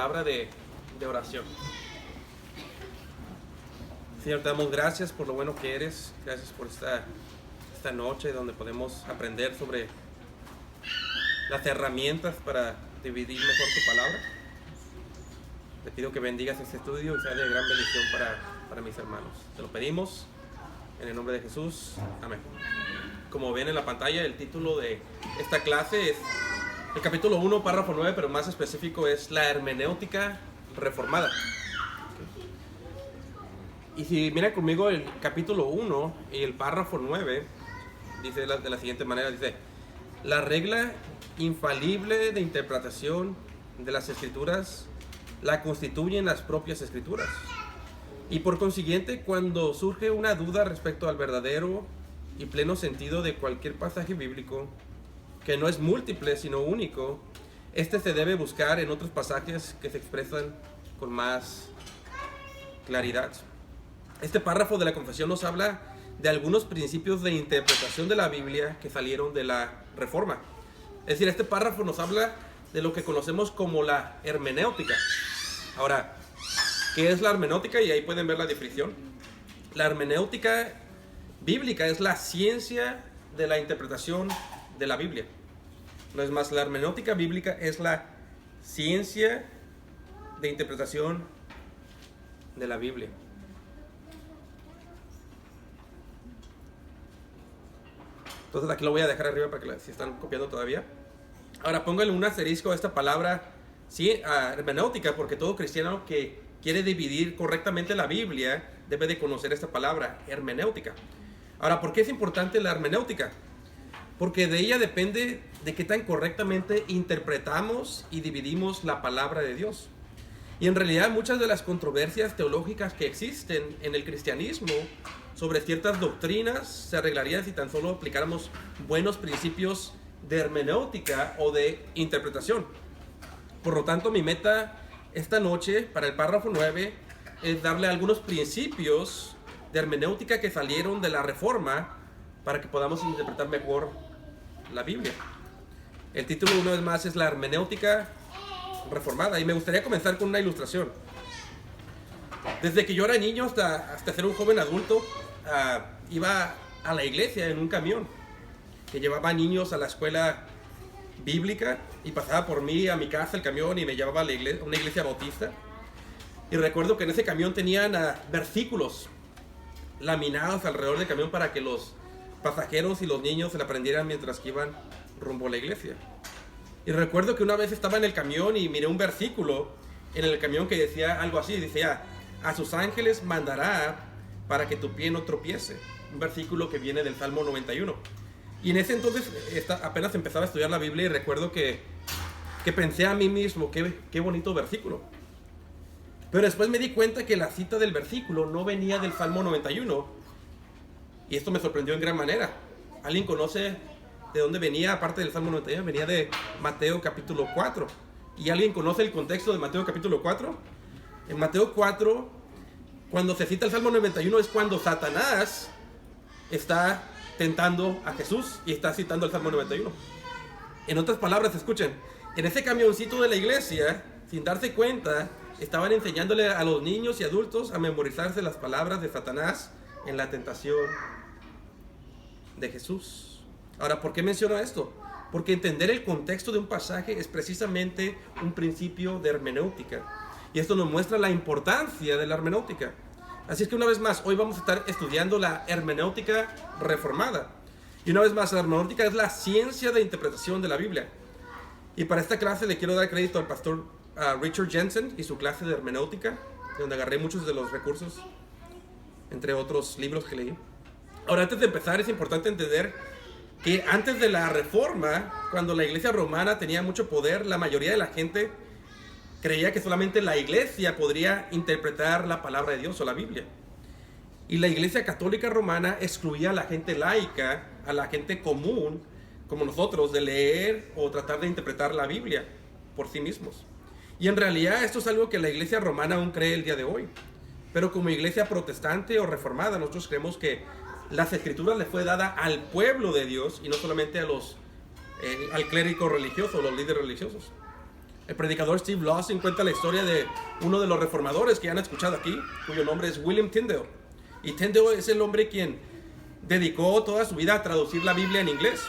palabra de oración. Señor, te damos gracias por lo bueno que eres. Gracias por esta noche donde podemos aprender sobre las herramientas para dividir mejor tu palabra. Te pido que bendigas este estudio y sea de gran bendición para mis hermanos. Te lo pedimos en el nombre de Jesús. Amén. Como ven en la pantalla, el título de esta clase es el capítulo 1, párrafo 9, pero más específico es la hermenéutica reformada. Y si miran conmigo el capítulo 1 y el párrafo 9, dice de la siguiente manera, dice: la regla infalible de interpretación de las escrituras la constituyen las propias escrituras. Y por consiguiente, cuando surge una duda respecto al verdadero y pleno sentido de cualquier pasaje bíblico, que no es múltiple sino único, este se debe buscar en otros pasajes que se expresan con más claridad. Este párrafo de la confesión nos habla de algunos principios de interpretación de la Biblia que salieron de la Reforma. Es decir, este párrafo nos habla de lo que conocemos como la hermenéutica. Ahora, ¿qué es la hermenéutica? Y ahí pueden ver la definición. La hermenéutica bíblica es la ciencia de la interpretación de la Biblia. No es más, la hermenéutica bíblica es la ciencia de interpretación de la Biblia. Entonces aquí lo voy a dejar arriba para que si están copiando todavía. Ahora pónganle un asterisco a esta palabra hermenéutica, porque todo cristiano que quiere dividir correctamente la Biblia debe de conocer esta palabra, hermenéutica. Ahora, ¿por qué es importante la hermenéutica? Porque de ella depende de qué tan correctamente interpretamos y dividimos la palabra de Dios. Y en realidad muchas de las controversias teológicas que existen en el cristianismo sobre ciertas doctrinas se arreglarían si tan solo aplicáramos buenos principios de hermenéutica o de interpretación. Por lo tanto, mi meta esta noche para el párrafo 9 es darle algunos principios de hermenéutica que salieron de la Reforma para que podamos interpretar mejor la Biblia. El título, una vez más, es la hermenéutica reformada, y me gustaría comenzar con una ilustración. Desde que yo era niño hasta ser un joven adulto, iba a la iglesia en un camión que llevaba niños a la escuela bíblica, y pasaba por mí a mi casa el camión y me llevaba a una iglesia bautista. Y recuerdo que en ese camión tenían versículos laminados alrededor del camión para que los pasajeros y los niños se la aprendieran mientras que iban rumbo a la iglesia. Y recuerdo que una vez estaba en el camión y miré un versículo en el camión que decía algo así, decía: a sus ángeles mandará para que tu pie no tropiece. Un versículo que viene del Salmo 91. Y en ese entonces apenas empezaba a estudiar la Biblia, y recuerdo que pensé a mí mismo, qué bonito versículo. Pero después me di cuenta que la cita del versículo no venía del Salmo 91. Y esto me sorprendió en gran manera. ¿Alguien conoce de dónde venía, aparte del Salmo 91? Venía de Mateo capítulo 4. ¿Y alguien conoce el contexto de Mateo capítulo 4? En Mateo 4, cuando se cita el Salmo 91, es cuando Satanás está tentando a Jesús y está citando el Salmo 91. En otras palabras, escuchen, en ese camioncito de la iglesia, sin darse cuenta, estaban enseñándole a los niños y adultos a memorizarse las palabras de Satanás en la tentación de Jesús. Ahora, ¿por qué menciono esto? Porque entender el contexto de un pasaje es precisamente un principio de hermenéutica. Y esto nos muestra la importancia de la hermenéutica. Así es que una vez más, hoy vamos a estar estudiando la hermenéutica reformada. Y una vez más, la hermenéutica es la ciencia de interpretación de la Biblia. Y para esta clase le quiero dar crédito al pastor Richard Jensen y su clase de hermenéutica, donde agarré muchos de los recursos, entre otros libros que leí. Ahora, antes de empezar, es importante entender que antes de la Reforma, cuando la iglesia romana tenía mucho poder, la mayoría de la gente creía que solamente la iglesia podría interpretar la palabra de Dios o la Biblia. Y la iglesia católica romana excluía a la gente laica, a la gente común, como nosotros, de leer o tratar de interpretar la Biblia por sí mismos. Y en realidad esto es algo que la iglesia romana aún cree el día de hoy. Pero como iglesia protestante o reformada, nosotros creemos que las escrituras le fue dada al pueblo de Dios y no solamente al clérigo religioso o los líderes religiosos. El predicador Steve Lawson cuenta la historia de uno de los reformadores que han escuchado aquí, cuyo nombre es William Tyndale. Y Tyndale es el hombre quien dedicó toda su vida a traducir la Biblia en inglés.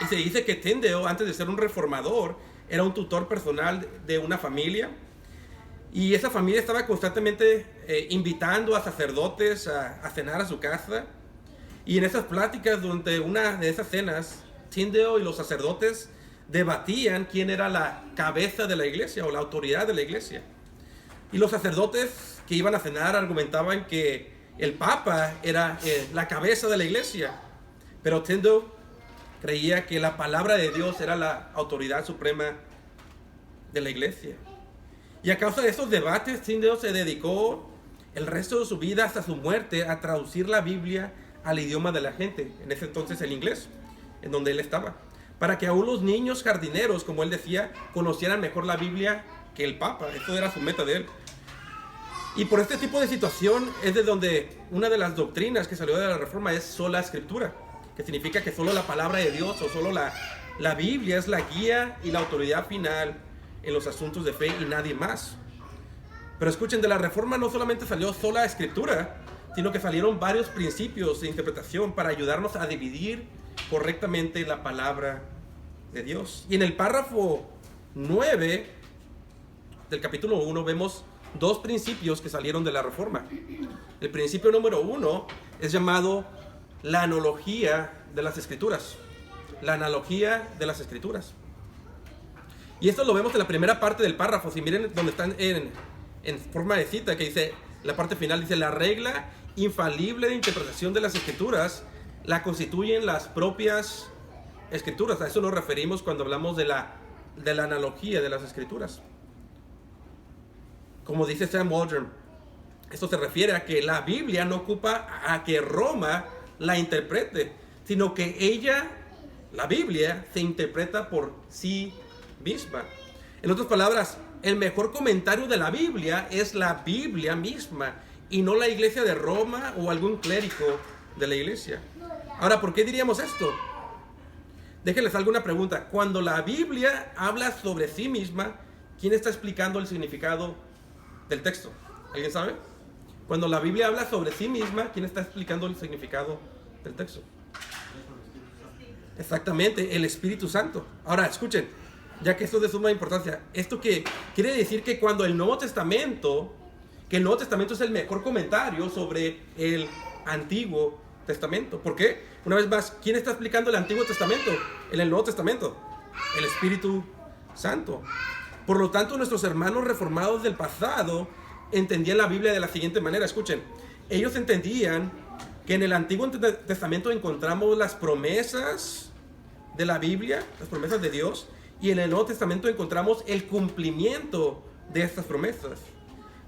Y se dice que Tyndale, antes de ser un reformador, era un tutor personal de una familia. Y esa familia estaba constantemente invitando a sacerdotes a cenar a su casa. Y en esas pláticas, durante una de esas cenas, Tyndale y los sacerdotes debatían quién era la cabeza de la iglesia o la autoridad de la iglesia. Y los sacerdotes que iban a cenar argumentaban que el Papa era la cabeza de la iglesia. Pero Tyndale creía que la palabra de Dios era la autoridad suprema de la iglesia. Y a causa de esos debates, Tyndale se dedicó el resto de su vida hasta su muerte a traducir la Biblia al idioma de la gente, en ese entonces el inglés, en donde él estaba, para que aún los niños jardineros, como él decía, conocieran mejor la Biblia que el Papa. Esto era su meta de él. Y por este tipo de situación es de donde una de las doctrinas que salió de la Reforma es sola Escritura, que significa que solo la palabra de Dios o solo la Biblia es la guía y la autoridad final en los asuntos de fe y nadie más. Pero escuchen, de la Reforma no solamente salió sola Escritura, sino que salieron varios principios de interpretación para ayudarnos a dividir correctamente la palabra de Dios. Y en el párrafo 9 del capítulo 1 vemos dos principios que salieron de la Reforma. El principio número 1 es llamado la analogía de las Escrituras. La analogía de las Escrituras. Y esto lo vemos en la primera parte del párrafo. Si miren donde están en forma de cita, que dice, la parte final dice, la regla infalible de interpretación de las Escrituras la constituyen las propias Escrituras. A eso nos referimos cuando hablamos de la analogía de las Escrituras. Como dice Sam Waldron, esto se refiere a que la Biblia no ocupa a que Roma la interprete, sino que ella, la Biblia, se interpreta por sí misma. En otras palabras, el mejor comentario de la Biblia es la Biblia misma y no la iglesia de Roma o algún clérigo de la iglesia. Ahora, ¿por qué diríamos esto? Déjenles alguna pregunta. Cuando la Biblia habla sobre sí misma, ¿quién está explicando el significado del texto? ¿Alguien sabe? Cuando la Biblia habla sobre sí misma, ¿quién está explicando el significado del texto? Exactamente, el Espíritu Santo. Ahora, escuchen, ya que esto es de suma importancia, esto que quiere decir que cuando el Nuevo Testamento, que el Nuevo Testamento es el mejor comentario sobre el Antiguo Testamento. ¿Por qué? Una vez más, ¿quién está explicando el Antiguo Testamento en el Nuevo Testamento? El Espíritu Santo. Por lo tanto, nuestros hermanos reformados del pasado entendían la Biblia de la siguiente manera. Escuchen, ellos entendían que en el Antiguo Testamento encontramos las promesas de la Biblia, las promesas de Dios, y en el Nuevo Testamento encontramos el cumplimiento de estas promesas.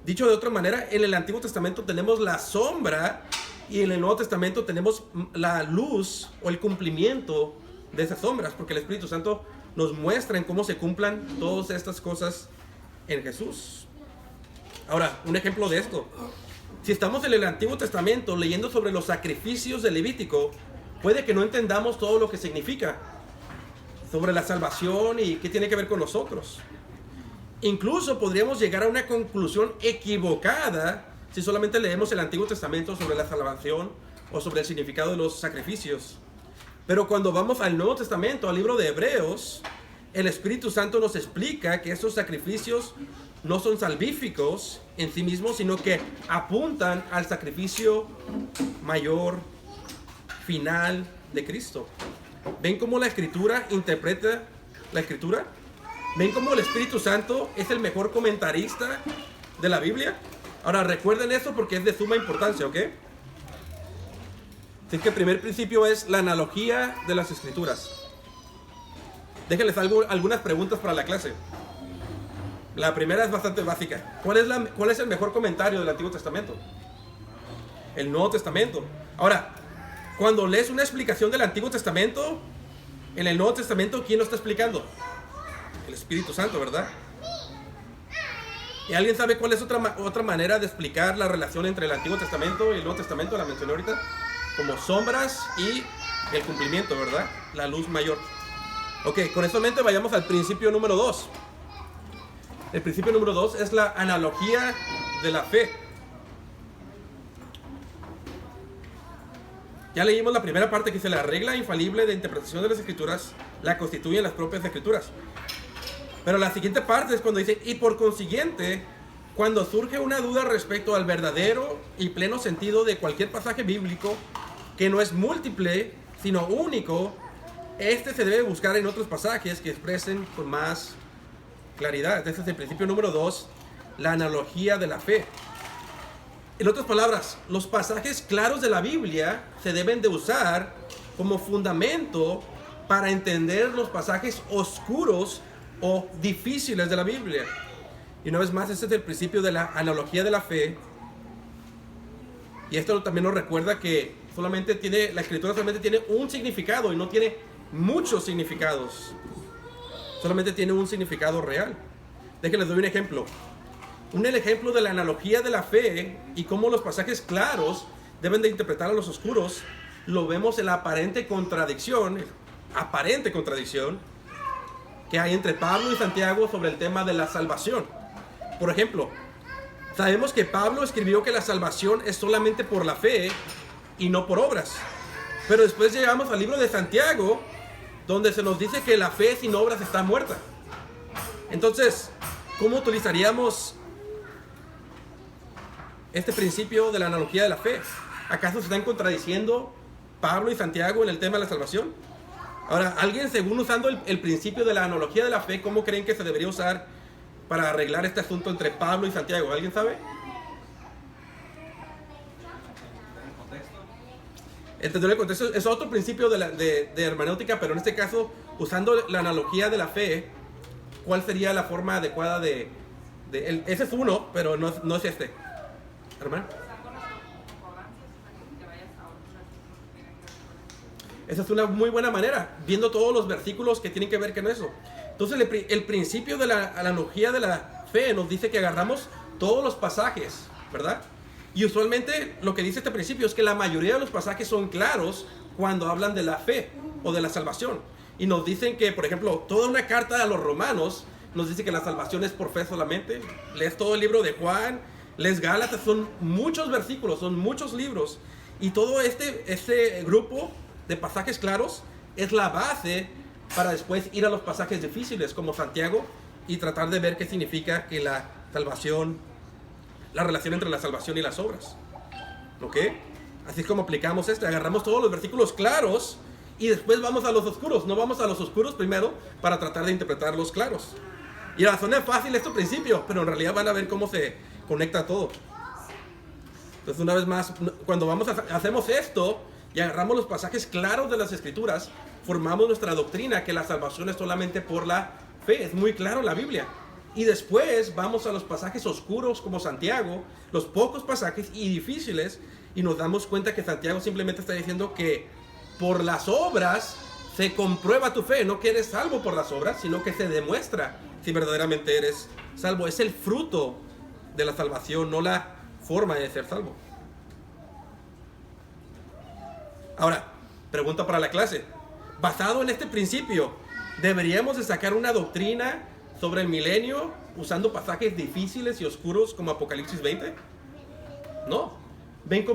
Dicho de otra manera, en el Antiguo Testamento tenemos la sombra y en el Nuevo Testamento tenemos la luz o el cumplimiento de esas sombras, porque el Espíritu Santo nos muestra en cómo se cumplan todas estas cosas en Jesús. Ahora, un ejemplo de esto. Si estamos en el Antiguo Testamento leyendo sobre los sacrificios de Levítico, puede que no entendamos todo lo que significa sobre la salvación y qué tiene que ver con nosotros. Incluso podríamos llegar a una conclusión equivocada si solamente leemos el Antiguo Testamento sobre la salvación o sobre el significado de los sacrificios. Pero cuando vamos al Nuevo Testamento, al libro de Hebreos, el Espíritu Santo nos explica que estos sacrificios no son salvíficos en sí mismos, sino que apuntan al sacrificio mayor, final de Cristo. ¿Ven cómo la Escritura interpreta la Escritura? ¿Ven cómo el Espíritu Santo es el mejor comentarista de la Biblia? Ahora, recuerden eso porque es de suma importancia, ¿ok? Así que el primer principio es la analogía de las Escrituras. Déjenles algunas preguntas para la clase. La primera es bastante básica. ¿Cuál es el mejor comentario del Antiguo Testamento? El Nuevo Testamento. Ahora, cuando lees una explicación del Antiguo Testamento, en el Nuevo Testamento, ¿quién lo está explicando? El Espíritu Santo, ¿verdad? ¿Y alguien sabe cuál es otra manera de explicar la relación entre el Antiguo Testamento y el Nuevo Testamento? La mencioné ahorita. Como sombras y el cumplimiento, ¿verdad? La luz mayor. Ok, con esto en mente vayamos al principio número 2. El principio número 2 es la analogía de la fe. Ya leímos la primera parte que dice: la regla infalible de interpretación de las escrituras la constituyen las propias escrituras. Pero la siguiente parte es cuando dice: y por consiguiente, cuando surge una duda respecto al verdadero y pleno sentido de cualquier pasaje bíblico, que no es múltiple, sino único, este se debe buscar en otros pasajes que expresen con más claridad. Este es el principio número 2, la analogía de la fe. En otras palabras, los pasajes claros de la Biblia se deben de usar como fundamento para entender los pasajes oscuros o difíciles de la Biblia. Y una vez más, este es el principio de la analogía de la fe. Y esto también nos recuerda que la escritura solamente tiene un significado y no tiene muchos significados. Solamente tiene un significado real. Déjenles doy un ejemplo. Un ejemplo de la analogía de la fe y cómo los pasajes claros deben de interpretar a los oscuros, lo vemos en la aparente contradicción que hay entre Pablo y Santiago sobre el tema de la salvación. Por ejemplo, sabemos que Pablo escribió que la salvación es solamente por la fe y no por obras. Pero después llegamos al libro de Santiago, donde se nos dice que la fe sin obras está muerta. Entonces, ¿cómo utilizaríamos este principio de la analogía de la fe? ¿Acaso se están contradiciendo Pablo y Santiago en el tema de la salvación? Ahora, alguien, según usando el principio de la analogía de la fe, ¿cómo creen que se debería usar para arreglar este asunto entre Pablo y Santiago? ¿Alguien sabe? Entender el contexto es otro principio de hermenéutica, pero en este caso, usando la analogía de la fe, ¿cuál sería la forma adecuada ese es uno, pero no es este? Hermano. Esa es una muy buena manera, viendo todos los versículos que tienen que ver con eso. Entonces, el principio de la analogía de la fe nos dice que agarramos todos los pasajes, ¿verdad? Y usualmente lo que dice este principio es que la mayoría de los pasajes son claros cuando hablan de la fe o de la salvación. Y nos dicen que, por ejemplo, toda una carta a los romanos nos dice que la salvación es por fe solamente. Lees todo el libro de Juan, lees Gálatas, son muchos versículos, son muchos libros. Y todo este grupo de pasajes claros es la base para después ir a los pasajes difíciles como Santiago y tratar de ver qué significa que la salvación, la relación entre la salvación y las obras. ¿Ok? Así es como aplicamos agarramos todos los versículos claros y después vamos a los oscuros. No vamos a los oscuros primero para tratar de interpretar los claros. Y la zona es fácil este principio, pero en realidad van a ver cómo se conecta todo. Entonces, una vez más, cuando hacemos esto y agarramos los pasajes claros de las Escrituras, formamos nuestra doctrina que la salvación es solamente por la fe. Es muy claro en la Biblia. Y después vamos a los pasajes oscuros como Santiago, los pocos pasajes y difíciles, y nos damos cuenta que Santiago simplemente está diciendo que por las obras se comprueba tu fe, no que eres salvo por las obras, sino que se demuestra si verdaderamente eres salvo. Es el fruto de la salvación, no la forma de ser salvo. Ahora, pregunta para la clase. Basado en este principio, ¿deberíamos de sacar una doctrina sobre el milenio usando pasajes difíciles y oscuros como Apocalipsis 20? No. ¿Ven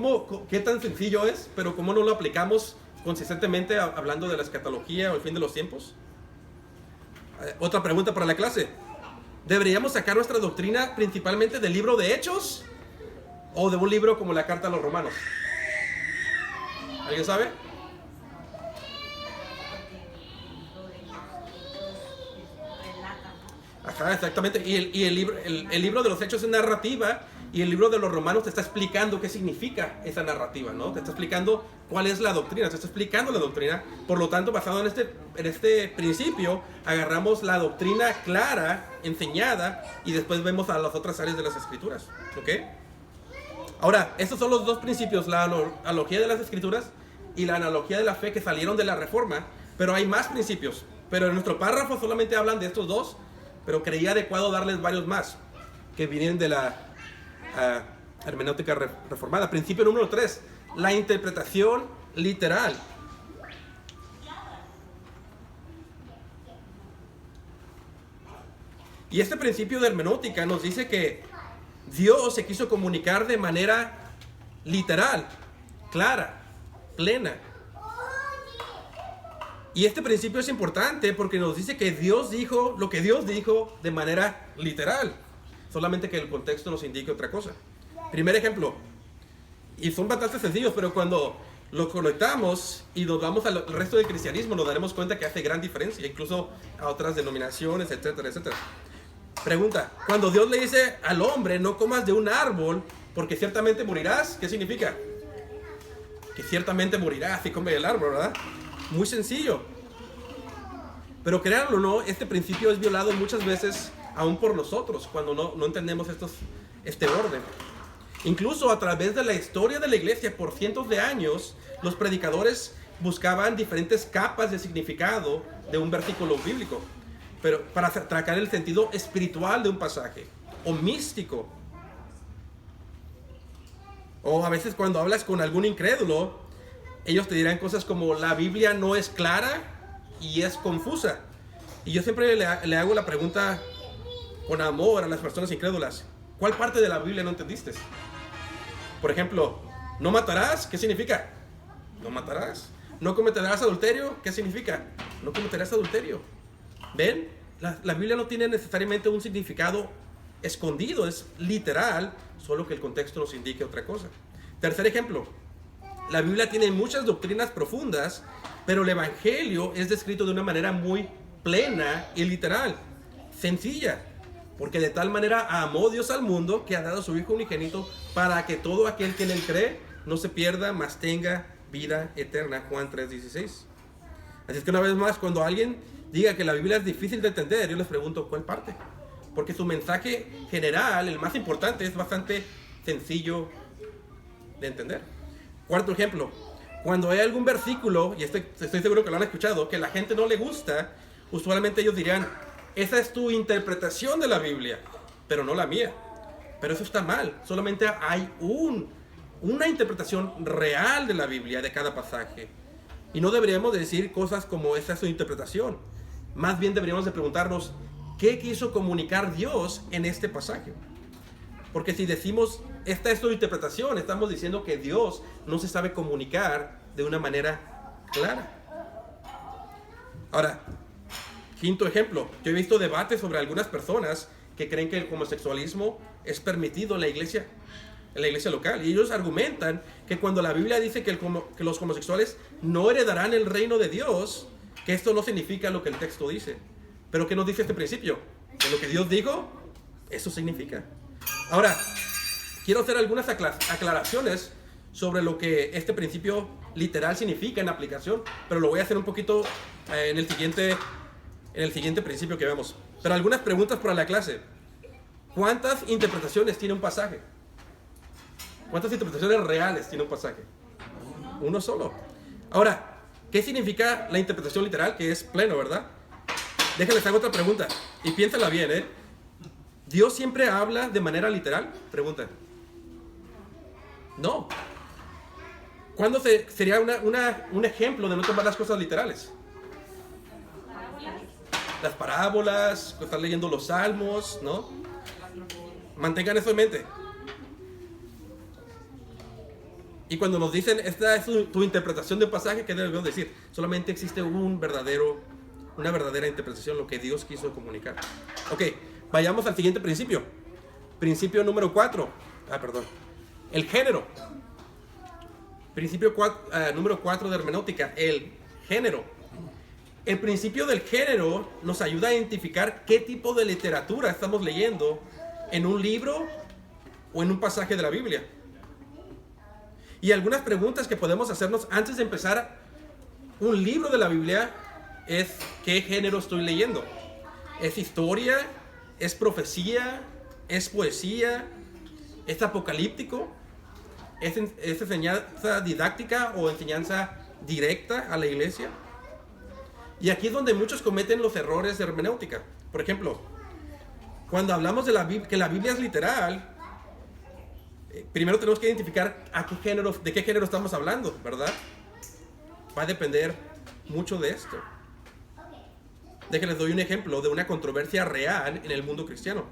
qué tan sencillo es, pero cómo no lo aplicamos consistentemente hablando de la escatología o el fin de los tiempos? Otra pregunta para la clase. ¿Deberíamos sacar nuestra doctrina principalmente del libro de Hechos o de un libro como la Carta a los Romanos? ¿Alguien sabe? Ajá, exactamente. Y el libro de los Hechos es narrativa, y el libro de los Romanos te está explicando qué significa esa narrativa, ¿no? Te está explicando cuál es la doctrina, te está explicando la doctrina. Por lo tanto, basado en este principio, agarramos la doctrina clara, enseñada, y después vemos a las otras áreas de las Escrituras, ¿ok? Ahora, estos son los dos principios, la analogía de las Escrituras y la analogía de la fe, que salieron de la Reforma, pero hay más principios. Pero en nuestro párrafo solamente hablan de estos dos, pero creía adecuado darles varios más que vienen de la hermenéutica reformada. Principio número 3, la interpretación literal. Y este principio de hermenéutica nos dice que Dios se quiso comunicar de manera literal, clara, plena. Y este principio es importante porque nos dice que Dios dijo lo que Dios dijo de manera literal. Solamente que el contexto nos indique otra cosa. Primer ejemplo, y son bastante sencillos, pero cuando lo conectamos y nos vamos al resto del cristianismo, nos daremos cuenta que hace gran diferencia, incluso a otras denominaciones, etcétera, etcétera. Pregunta, cuando Dios le dice al hombre, no comas de un árbol, porque ciertamente morirás, ¿qué significa? Que ciertamente morirás si comes del árbol, ¿verdad? Muy sencillo. Pero créanlo o no, este principio es violado muchas veces aún por nosotros, cuando no entendemos este orden. Incluso a través de la historia de la iglesia, por cientos de años, los predicadores buscaban diferentes capas de significado de un versículo bíblico, pero para tratar el sentido espiritual de un pasaje, o místico. O a veces cuando hablas con algún incrédulo, ellos te dirán cosas como: la Biblia no es clara y es confusa. Y yo siempre le hago la pregunta con amor a las personas incrédulas: ¿cuál parte de la Biblia no entendiste? Por ejemplo, ¿no matarás? ¿Qué significa? No matarás. ¿No cometerás adulterio? ¿Qué significa? No cometerás adulterio. ¿Ven? La Biblia no tiene necesariamente un significado escondido, es literal, solo que el contexto nos indique otra cosa. Tercer ejemplo, la Biblia tiene muchas doctrinas profundas, pero el Evangelio es descrito de una manera muy plena y literal, sencilla. Porque de tal manera amó Dios al mundo que ha dado a su Hijo unigénito para que todo aquel que en él cree no se pierda, mas tenga vida eterna. Juan 3:16. Así es que una vez más, cuando alguien diga que la Biblia es difícil de entender, yo les pregunto: ¿cuál parte? Porque su mensaje general, el más importante, es bastante sencillo de entender. Cuarto ejemplo, cuando hay algún versículo, y estoy seguro que lo han escuchado, que a la gente no le gusta, usualmente ellos dirán: esa es tu interpretación de la Biblia, pero no la mía. Pero eso está mal. Solamente hay una interpretación real de la Biblia, de cada pasaje. Y no deberíamos de decir cosas como: esa es su interpretación. Más bien deberíamos de preguntarnos: ¿qué quiso comunicar Dios en este pasaje? Porque si decimos: esta es su interpretación, estamos diciendo que Dios no se sabe comunicar de una manera clara. Ahora, quinto ejemplo, yo he visto debates sobre algunas personas que creen que el homosexualismo es permitido en la iglesia local. Y ellos argumentan que cuando la Biblia dice que los homosexuales no heredarán el reino de Dios, que esto no significa lo que el texto dice. Pero ¿qué nos dice este principio? Que lo que Dios dijo, eso significa. Ahora, quiero hacer algunas aclaraciones sobre lo que este principio literal significa en aplicación, pero lo voy a hacer un poquito en el siguiente principio que vemos. Pero algunas preguntas para la clase. ¿Cuántas interpretaciones tiene un pasaje? ¿Cuántas interpretaciones reales tiene un pasaje? Uno solo. Ahora, ¿qué significa la interpretación literal? Que es pleno, ¿verdad? Déjenles hago otra pregunta. Y piénsala bien, ¿eh? ¿Dios siempre habla de manera literal? Pregunta. No. ¿Cuándo sería un ejemplo de no tomar las cosas literales? Las parábolas, estar leyendo los salmos, ¿no? Mantengan eso en mente. Y cuando nos dicen: esta es tu interpretación de un pasaje, ¿qué debemos decir? Solamente existe una verdadera interpretación, lo que Dios quiso comunicar. Ok, vayamos al siguiente principio. Principio número 4. El género. Principio número 4 de hermenéutica, el género. El principio del género nos ayuda a identificar qué tipo de literatura estamos leyendo en un libro o en un pasaje de la Biblia. Y algunas preguntas que podemos hacernos antes de empezar un libro de la Biblia es: ¿qué género estoy leyendo? ¿Es historia? ¿Es profecía? ¿Es poesía? ¿Es apocalíptico? ¿Es enseñanza didáctica o enseñanza directa a la iglesia? Y aquí es donde muchos cometen los errores de hermenéutica. Por ejemplo, cuando hablamos de que la Biblia es literal, primero tenemos que identificar de qué género estamos hablando, ¿verdad? Va a depender mucho de esto. Déjenles doy un ejemplo de una controversia real en el mundo cristiano.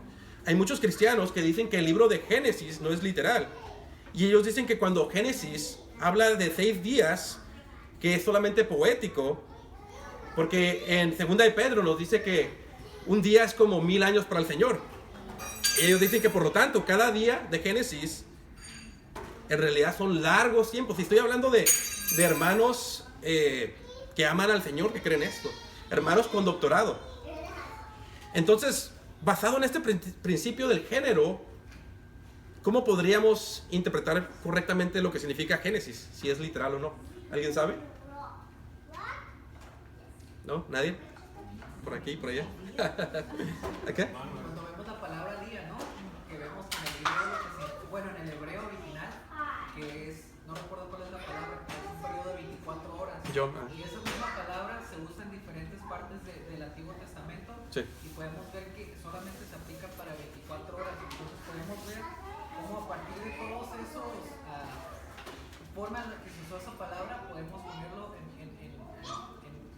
Hay muchos cristianos que dicen que el libro de Génesis no es literal. Y ellos dicen que cuando Génesis habla de 6 días, que es solamente poético, porque en 2 de Pedro nos dice que un día es como 1000 años para el Señor. Ellos dicen que por lo tanto cada día de Génesis en realidad son largos tiempos. Y estoy hablando de hermanos que aman al Señor, que creen esto. Hermanos con doctorado. Entonces, basado en este principio del género, ¿cómo podríamos interpretar correctamente lo que significa Génesis? Si es literal o no. ¿Alguien sabe? ¿No? ¿Nadie? ¿Por aquí? ¿Por allá? ¿Acá? Cuando vemos la palabra día, ¿no? Que vemos en el hebreo, bueno, en el hebreo original, que es, no recuerdo cuál es la palabra, pero es un periodo de 24 horas. Y esa misma palabra se usa en diferentes partes del Antiguo Testamento. Sí. Y podemos ver que solamente se aplica para 24 horas. Entonces podemos ver cómo a partir de todos esos formas en las que se usó esa palabra, podemos ponerlo en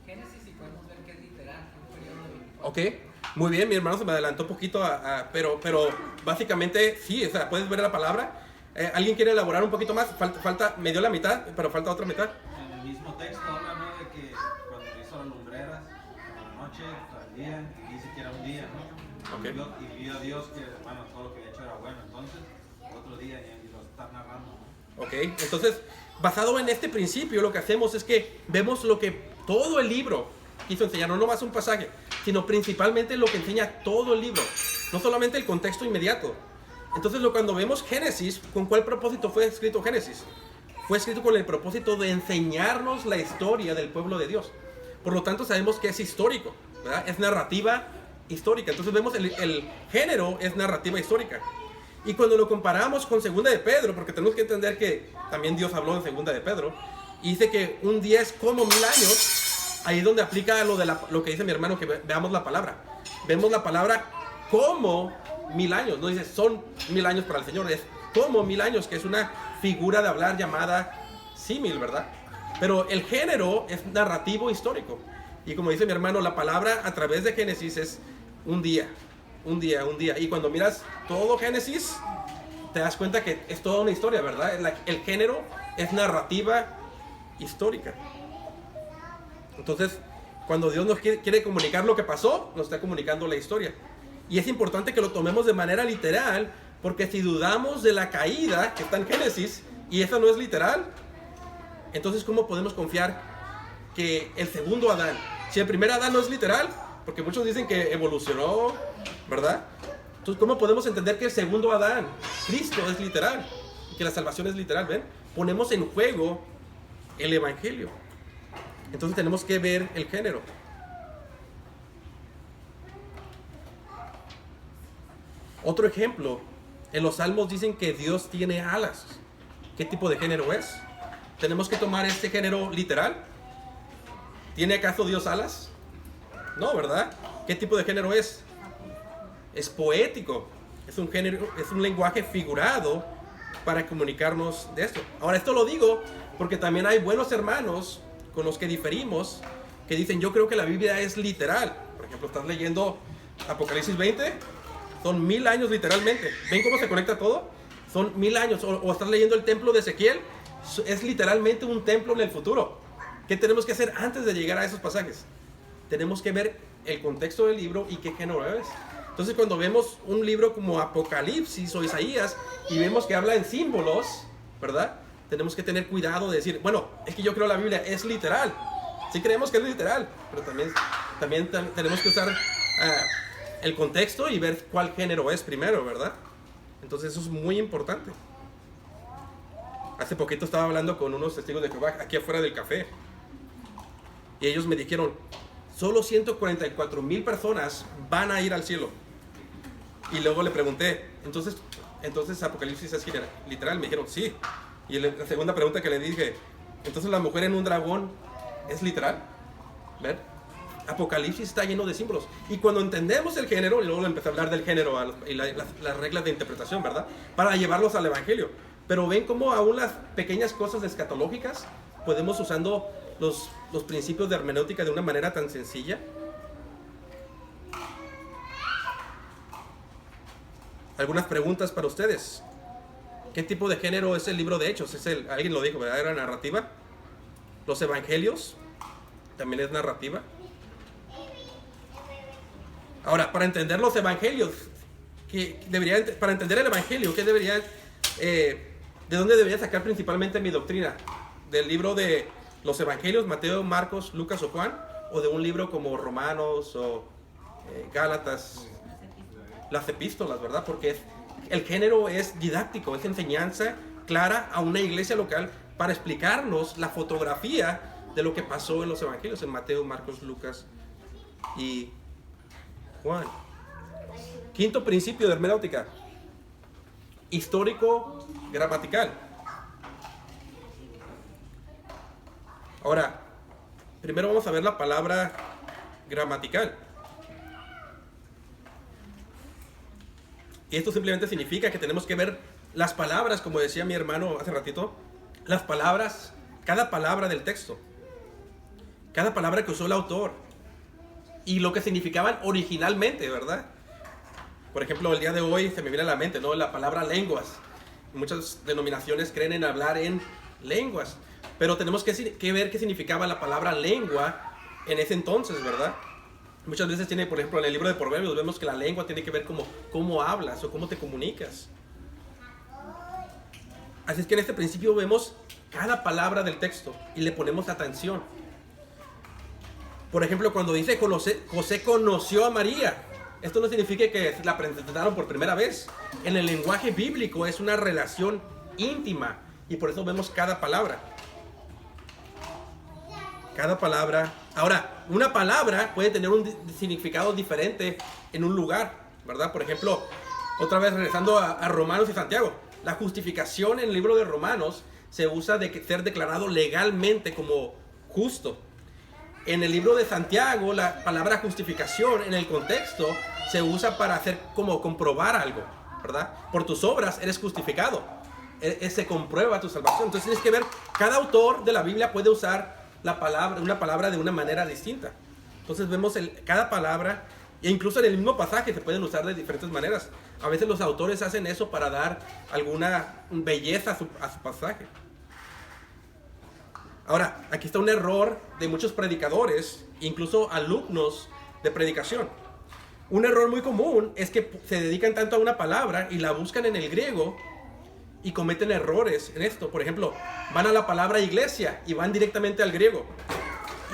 Génesis y podemos ver que es literal, que es un periodo de 24 Ok, muy bien, mi hermano se me adelantó un poquito, pero básicamente sí, o sea, puedes ver la palabra. ¿Alguien quiere elaborar un poquito más? Falta, me dio la mitad, pero falta otra mitad. En el mismo texto habla, ¿no?, de que cuando hizo las lumbreras, por la noche, para el día, y dice que era un día, ¿no? Okay. Y vio a Dios que, bueno, todo lo que había hecho era bueno. Entonces, otro día, y lo está narrando, ¿no? Ok, entonces, basado en este principio, lo que hacemos es que vemos lo que todo el libro quiso enseñar, no nomás un pasaje, sino principalmente lo que enseña todo el libro, no solamente el contexto inmediato. Entonces, cuando vemos Génesis, ¿con cuál propósito fue escrito Génesis? Fue escrito con el propósito de enseñarnos la historia del pueblo de Dios. Por lo tanto, sabemos que es histórico, ¿verdad? Es narrativa histórica. Entonces, vemos el género es narrativa histórica. Y cuando lo comparamos con 2 de Pedro, porque tenemos que entender que también Dios habló en 2 de Pedro, y dice que un día es como 1000 años, ahí es donde aplica lo que dice mi hermano, que veamos la palabra. Vemos la palabra como 1000 años, no dice son 1000 años para el Señor, es como 1000 años, que es una figura de hablar llamada símil, ¿verdad? Pero el género es narrativo histórico. Y como dice mi hermano, la palabra a través de Génesis es un día, un día, un día. Y cuando miras todo Génesis, te das cuenta que es toda una historia, ¿verdad? El género es narrativa histórica. Entonces, cuando Dios nos quiere comunicar lo que pasó, nos está comunicando la historia. Y es importante que lo tomemos de manera literal, porque si dudamos de la caída que está en Génesis, y esa no es literal, entonces ¿cómo podemos confiar que el segundo Adán, si el primer Adán no es literal, porque muchos dicen que evolucionó, ¿verdad? Entonces, ¿cómo podemos entender que el segundo Adán, Cristo, es literal? Y que la salvación es literal, ¿ven? Ponemos en juego el evangelio. Entonces tenemos que ver el género. Otro ejemplo, en los Salmos dicen que Dios tiene alas. ¿Qué tipo de género es? ¿Tenemos que tomar este género literal? ¿Tiene acaso Dios alas? No, ¿verdad? ¿Qué tipo de género es? Es poético. Es un género, es un lenguaje figurado para comunicarnos de esto. Ahora, esto lo digo porque también hay buenos hermanos con los que diferimos que dicen, yo creo que la Biblia es literal. Por ejemplo, estás leyendo Apocalipsis 20, son 1000 años literalmente. ¿Ven cómo se conecta todo? Son 1000 años. O estás leyendo el templo de Ezequiel, es literalmente un templo en el futuro. ¿Qué tenemos que hacer antes de llegar a esos pasajes? Tenemos que ver el contexto del libro y qué género es. Entonces, cuando vemos un libro como Apocalipsis o Isaías y vemos que habla en símbolos, ¿verdad? Tenemos que tener cuidado de decir, bueno, es que yo creo la Biblia es literal. Sí creemos que es literal, pero también tenemos que usar el contexto y ver cuál género es primero, ¿verdad? Entonces, eso es muy importante. Hace poquito estaba hablando con unos testigos de Jehová aquí afuera del café. Y ellos me dijeron, solo 144,000 personas van a ir al cielo. Y luego le pregunté, entonces Apocalipsis es literal. Me dijeron, sí. Y la segunda pregunta que le dije, entonces la mujer en un dragón es literal. ¿Ven? Apocalipsis está lleno de símbolos. Y cuando entendemos el género, y luego le empecé a hablar del género y las reglas de interpretación, ¿verdad? Para llevarlos al evangelio. Pero ven cómo aún las pequeñas cosas escatológicas podemos usando los principios de hermenéutica de una manera tan sencilla. algunas preguntas para ustedes. ¿Qué tipo de género es el libro de Hechos? Alguien lo dijo, ¿verdad? ¿Era narrativa? ¿Los evangelios? ¿También es narrativa? Ahora, para entender los evangelios, para entender el evangelio, ¿de dónde debería sacar principalmente mi doctrina? ¿Del libro de los evangelios, Mateo, Marcos, Lucas o Juan? ¿O de un libro como Romanos o Gálatas? Las epístolas, ¿verdad? Porque el género es didáctico, es enseñanza clara a una iglesia local para explicarnos la fotografía de lo que pasó en los evangelios, en Mateo, Marcos, Lucas y Juan. Quinto principio de hermenéutica: histórico gramatical. Ahora, primero vamos a ver la palabra gramatical. Y esto simplemente significa que tenemos que ver las palabras, como decía mi hermano hace ratito, las palabras, cada palabra del texto, cada palabra que usó el autor y lo que significaban originalmente, ¿verdad? Por ejemplo, el día de hoy se me viene a la mente, ¿no?, la palabra lenguas. Muchas denominaciones creen en hablar en lenguas, pero tenemos que ver qué significaba la palabra lengua en ese entonces, ¿verdad? Muchas veces tiene, por ejemplo, en el libro de Proverbios vemos que la lengua tiene que ver como cómo hablas o cómo te comunicas. Así es que en este principio vemos cada palabra del texto y le ponemos atención. Por ejemplo, cuando dice José conoció a María, esto no significa que la presentaron por primera vez. En el lenguaje bíblico es una relación íntima y por eso vemos cada palabra. Cada palabra. Ahora, una palabra puede tener un significado diferente en un lugar, ¿verdad? Por ejemplo, otra vez regresando a Romanos y Santiago. La justificación en el libro de Romanos se usa de ser declarado legalmente como justo. En el libro de Santiago, la palabra justificación en el contexto se usa para hacer como comprobar algo, ¿verdad? Por tus obras eres justificado. Se comprueba tu salvación. Entonces tienes que ver, cada autor de la Biblia puede usar una palabra de una manera distinta. Entonces vemos cada palabra, e incluso en el mismo pasaje se pueden usar de diferentes maneras. A veces los autores hacen eso para dar alguna belleza a su pasaje. Ahora, aquí está un error de muchos predicadores, incluso alumnos de predicación. Un error muy común es que se dedican tanto a una palabra y la buscan en el griego y cometen errores en esto. Por ejemplo, van a la palabra iglesia y van directamente al griego.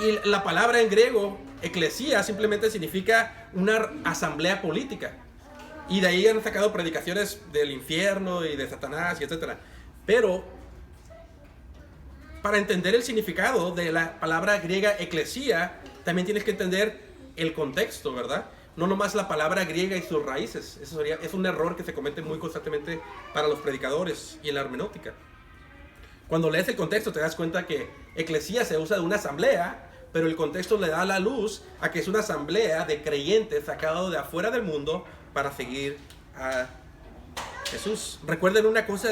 Y la palabra en griego, eclesía, simplemente significa una asamblea política. Y de ahí han sacado predicaciones del infierno y de Satanás y etc. Pero para entender el significado de la palabra griega eclesía, también tienes que entender el contexto, ¿verdad? No nomás la palabra griega y sus raíces. Es un error que se comete muy constantemente para los predicadores y en la hermenéutica. Cuando lees el contexto te das cuenta que eclesía se usa de una asamblea, pero el contexto le da la luz a que es una asamblea de creyentes sacados de afuera del mundo para seguir a Jesús. Recuerden una cosa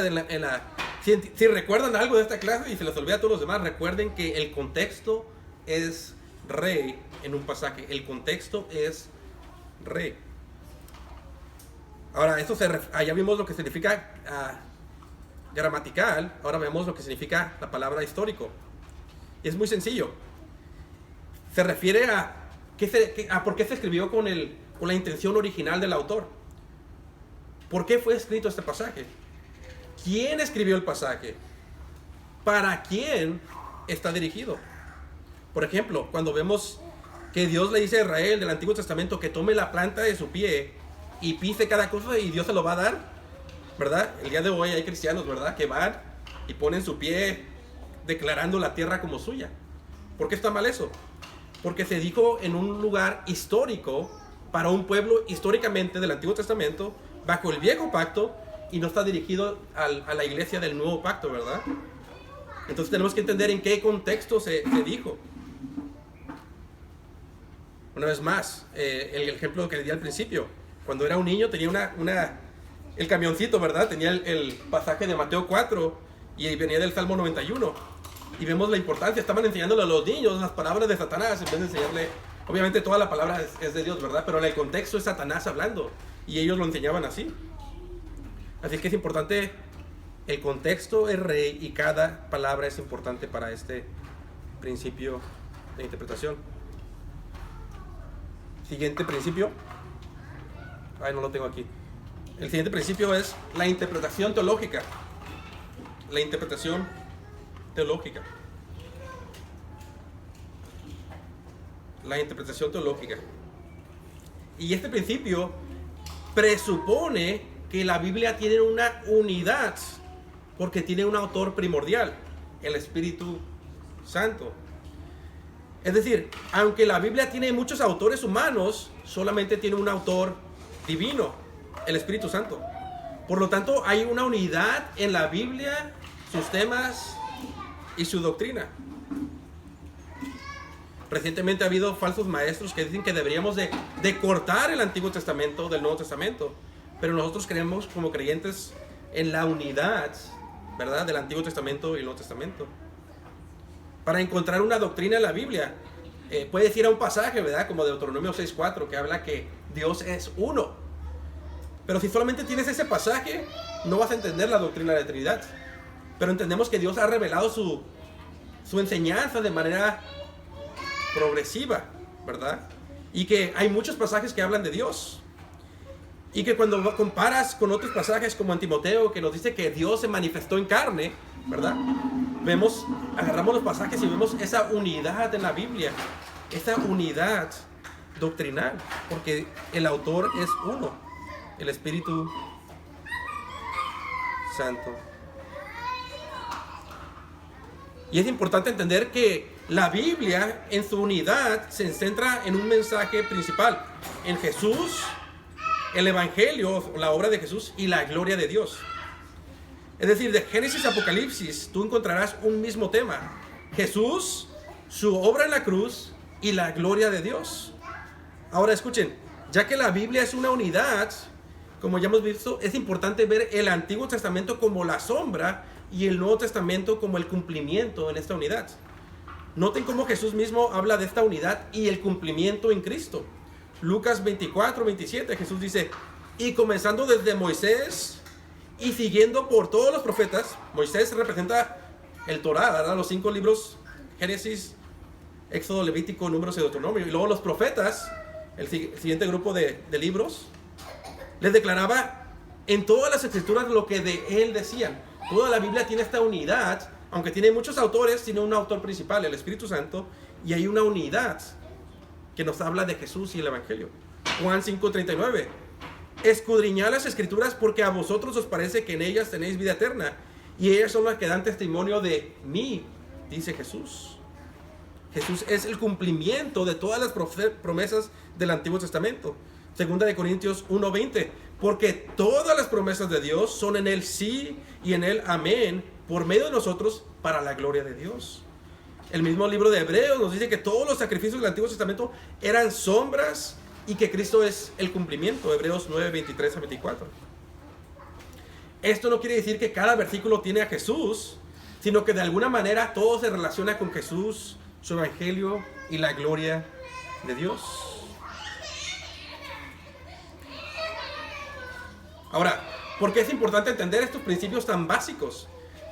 si recuerdan algo de esta clase y se les olvida a todos los demás, recuerden que el contexto es rey en un pasaje. El contexto es rey. Ahora, ya vimos lo que significa gramatical. Ahora vemos lo que significa la palabra histórico. Y es muy sencillo. Se refiere a por qué se escribió con la intención original del autor. ¿Por qué fue escrito este pasaje? ¿Quién escribió el pasaje? ¿Para quién está dirigido? Por ejemplo, cuando vemos que Dios le dice a Israel del Antiguo Testamento que tome la planta de su pie y pise cada cosa y Dios se lo va a dar, ¿verdad? El día de hoy hay cristianos, ¿verdad?, que van y ponen su pie declarando la tierra como suya. ¿Por qué está mal eso? Porque se dijo en un lugar histórico para un pueblo históricamente del Antiguo Testamento bajo el viejo pacto y no está dirigido a la iglesia del nuevo pacto, ¿verdad? Entonces tenemos que entender en qué contexto se dijo. Una vez más, el ejemplo que le di al principio. Cuando era un niño tenía el camioncito, ¿verdad? Tenía el pasaje de Mateo 4 y venía del Salmo 91. Y vemos la importancia. Estaban enseñándole a los niños las palabras de Satanás en vez de enseñarle. Obviamente toda la palabra es de Dios, ¿verdad? Pero en el contexto es Satanás hablando. Y ellos lo enseñaban así. Así que es importante el contexto, el rey, y cada palabra es importante para este principio de interpretación. Siguiente principio. Ay, no lo tengo aquí. El siguiente principio es la interpretación teológica. La interpretación teológica. La interpretación teológica. Y este principio presupone que la Biblia tiene una unidad porque tiene un autor primordial, el Espíritu Santo. Es decir, aunque la Biblia tiene muchos autores humanos, solamente tiene un autor divino, el Espíritu Santo. Por lo tanto, hay una unidad en la Biblia, sus temas y su doctrina. Recientemente ha habido falsos maestros que dicen que deberíamos de cortar el Antiguo Testamento del Nuevo Testamento, pero nosotros creemos como creyentes en la unidad, ¿verdad?, del Antiguo Testamento y el Nuevo Testamento. Para encontrar una doctrina en la Biblia, puedes ir a un pasaje, ¿verdad?, como Deuteronomio 6:4, que habla que Dios es uno. Pero si solamente tienes ese pasaje, no vas a entender la doctrina de la Trinidad. Pero entendemos que Dios ha revelado su enseñanza de manera progresiva, ¿verdad? Y que hay muchos pasajes que hablan de Dios. Y que cuando comparas con otros pasajes como en Timoteo, que nos dice que Dios se manifestó en carne, ¿verdad? Agarramos los pasajes y vemos esa unidad en la Biblia, esa unidad doctrinal, porque el autor es uno, el Espíritu Santo. Y es importante entender que la Biblia en su unidad se centra en un mensaje principal, en Jesús, el Evangelio, la obra de Jesús y la gloria de Dios. Es decir, de Génesis a Apocalipsis tú encontrarás un mismo tema: Jesús, su obra en la cruz y la gloria de Dios. Ahora escuchen, ya que la Biblia es una unidad, como ya hemos visto, es importante ver el Antiguo Testamento como la sombra y el Nuevo Testamento como el cumplimiento en esta unidad. Noten cómo Jesús mismo habla de esta unidad y el cumplimiento en Cristo. Lucas 24:27, Jesús dice: y comenzando desde Moisés y siguiendo por todos los profetas. Moisés representa el Torá, ¿verdad?, los 5 libros: Génesis, Éxodo, Levítico, Números y Deuteronomio. Y luego los profetas, el siguiente grupo de libros, les declaraba en todas las escrituras lo que de él decían. Toda la Biblia tiene esta unidad, aunque tiene muchos autores, tiene un autor principal, el Espíritu Santo, y hay una unidad que nos habla de Jesús y el Evangelio. Juan 5:39: escudriñad las escrituras porque a vosotros os parece que en ellas tenéis vida eterna, y ellas son las que dan testimonio de mí, dice Jesús. Jesús es el cumplimiento de todas las promesas del Antiguo Testamento. Segunda de Corintios 1:20: porque todas las promesas de Dios son en él sí y en él amén, por medio de nosotros, para la gloria de Dios. El mismo libro de Hebreos nos dice que todos los sacrificios del Antiguo Testamento eran sombras y que Cristo es el cumplimiento. Hebreos 9:23-24. Esto no quiere decir que cada versículo tiene a Jesús, sino que de alguna manera todo se relaciona con Jesús, su Evangelio y la gloria de Dios. Ahora, ¿por qué es importante entender estos principios tan básicos?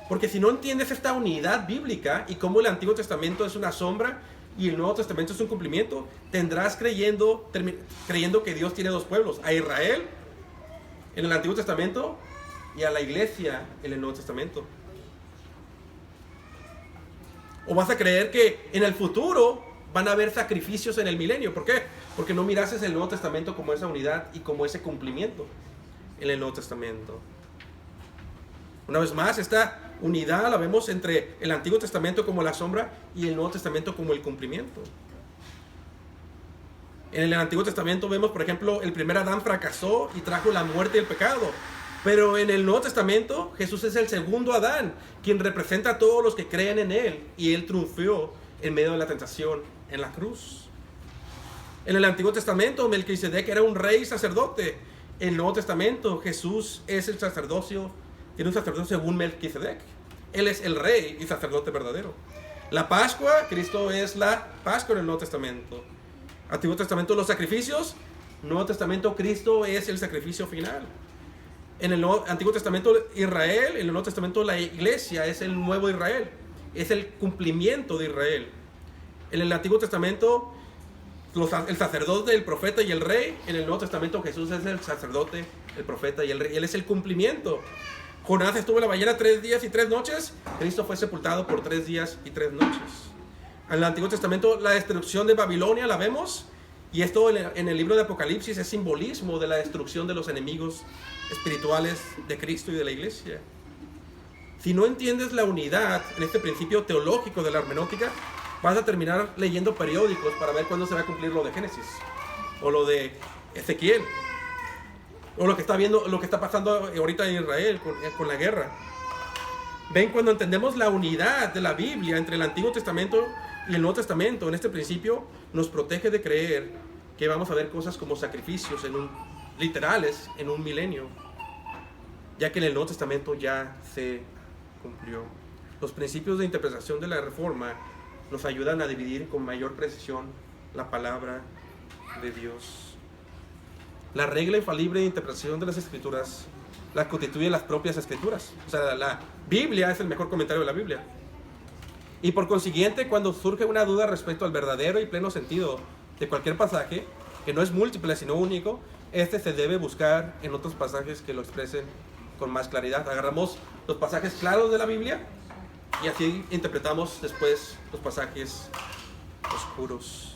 Porque si no entiendes esta unidad bíblica y cómo el Antiguo Testamento es una sombra y el Nuevo Testamento es un cumplimiento, tendrás creyendo que Dios tiene dos pueblos: a Israel en el Antiguo Testamento y a la iglesia en el Nuevo Testamento. O vas a creer que en el futuro van a haber sacrificios en el milenio. ¿Por qué? Porque no mirases el Nuevo Testamento como esa unidad y como ese cumplimiento en el Nuevo Testamento. Una vez más, esta unidad la vemos entre el Antiguo Testamento como la sombra y el Nuevo Testamento como el cumplimiento. En el Antiguo Testamento vemos, por ejemplo, el primer Adán fracasó y trajo la muerte y el pecado. Pero en el Nuevo Testamento, Jesús es el segundo Adán, quien representa a todos los que creen en él, y él triunfó en medio de la tentación en la cruz. En el Antiguo Testamento, Melquisedec era un rey y sacerdote. En el Nuevo Testamento, Jesús es el sacerdocio, tiene un sacerdocio según Melquisedec. Él es el rey y sacerdote verdadero. La Pascua, Cristo es la Pascua en el Nuevo Testamento. Antiguo Testamento, los sacrificios. Nuevo Testamento, Cristo es el sacrificio final. En el Antiguo Testamento Israel, en el Nuevo Testamento la iglesia es el nuevo Israel, es el cumplimiento de Israel. En el Antiguo Testamento el sacerdote, el profeta y el rey. En el Nuevo Testamento Jesús es el sacerdote, el profeta y el rey. Él es el cumplimiento. Jonás estuvo en la ballena 3 días y 3 noches. Cristo fue sepultado por 3 días y 3 noches. En el Antiguo Testamento la destrucción de Babilonia la vemos. Y esto en el libro de Apocalipsis es simbolismo de la destrucción de los enemigos espirituales de Cristo y de la iglesia. Si no entiendes la unidad en este principio teológico de la hermenéutica, vas a terminar leyendo periódicos para ver cuándo se va a cumplir lo de Génesis o lo de Ezequiel o lo que está pasando ahorita en Israel con la guerra. Ven, cuando entendemos la unidad de la Biblia entre el Antiguo Testamento y el Nuevo Testamento, en este principio nos protege de creer que vamos a ver cosas como sacrificios literales en un milenio, ya que en el Nuevo Testamento ya se cumplió. Los principios de interpretación de la Reforma nos ayudan a dividir con mayor precisión la palabra de Dios. La regla infalible de interpretación de las Escrituras la constituyen las propias Escrituras. O sea, la Biblia es el mejor comentario de la Biblia. Y por consiguiente, cuando surge una duda respecto al verdadero y pleno sentido de cualquier pasaje, que no es múltiple sino único, este se debe buscar en otros pasajes que lo expresen con más claridad. Agarramos los pasajes claros de la Biblia y así interpretamos después los pasajes oscuros.